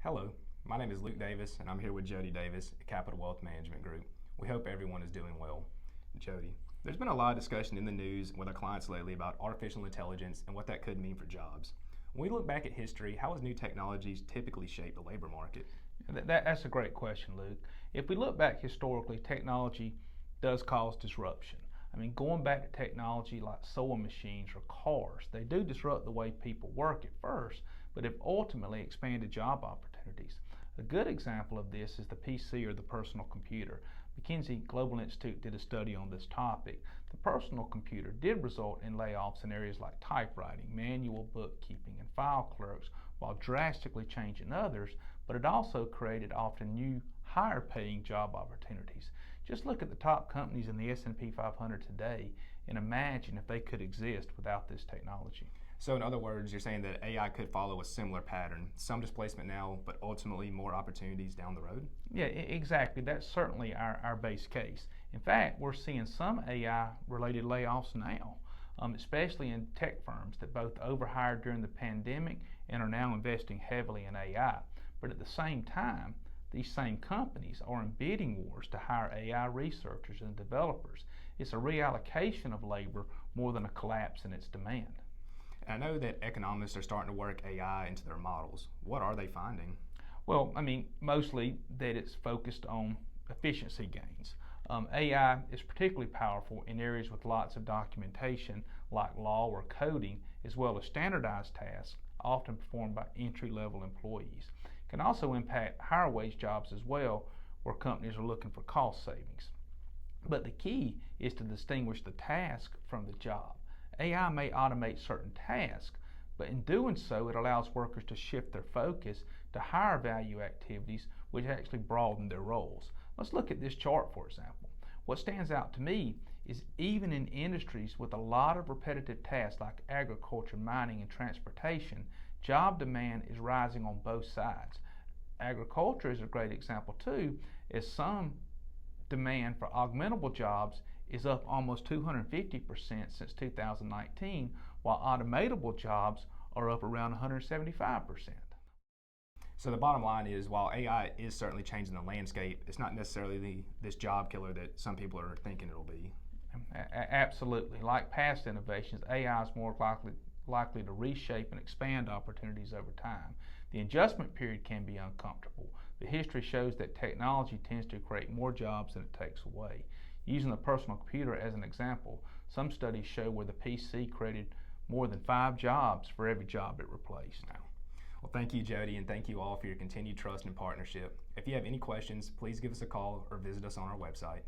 Hello, my name is Luke Davis, and I'm here with Jody Davis at Capital Wealth Management Group. We hope everyone is doing well. Jody, there's been a lot of discussion in the news with our clients lately about artificial intelligence and what that could mean for jobs. When we look back at history, how has new technologies typically shaped the labor market? That's a great question, Luke. If we look back historically, technology does cause disruption. Going back to technology like sewing machines or cars, they do disrupt the way people work at first, but have ultimately expanded job opportunities. A good example of this is the PC or the personal computer. McKinsey Global Institute did a study on this topic. The personal computer did result in layoffs in areas like typewriting, manual bookkeeping, and file clerks, while drastically changing others, but it also created often new, higher paying job opportunities. Just look at the top companies in the S&P 500 today and imagine if they could exist without this technology. So in other words, you're saying that AI could follow a similar pattern, some displacement now, but ultimately more opportunities down the road? Yeah, exactly. That's certainly our base case. In fact, we're seeing some AI-related layoffs now, especially in tech firms that both overhired during the pandemic and are now investing heavily in AI. But at the same time, these same companies are in bidding wars to hire AI researchers and developers. It's a reallocation of labor more than a collapse in its demand. I know that economists are starting to work AI into their models. What are they finding? Well, mostly that it's focused on efficiency gains. AI is particularly powerful in areas with lots of documentation like law or coding, as well as standardized tasks often performed by entry-level employees. It can also impact higher wage jobs as well, where companies are looking for cost savings. But the key is to distinguish the task from the job. AI may automate certain tasks, but in doing so, it allows workers to shift their focus to higher value activities, which actually broaden their roles. Let's look at this chart, for example. What stands out to me is even in industries with a lot of repetitive tasks like agriculture, mining, and transportation, job demand is rising on both sides. Agriculture is a great example too, as some demand for augmentable jobs is up almost 250% since 2019, while automatable jobs are up around 175%. So the bottom line is, while AI is certainly changing the landscape, it's not necessarily this job killer that some people are thinking it'll be. Absolutely. Like past innovations, AI is more likely to reshape and expand opportunities over time. The adjustment period can be uncomfortable, but history shows that technology tends to create more jobs than it takes away. Using the personal computer as an example, some studies show where the PC created more than 5 jobs for every job it replaced. Well, thank you, Jody, and thank you all for your continued trust and partnership. If you have any questions, please give us a call or visit us on our website.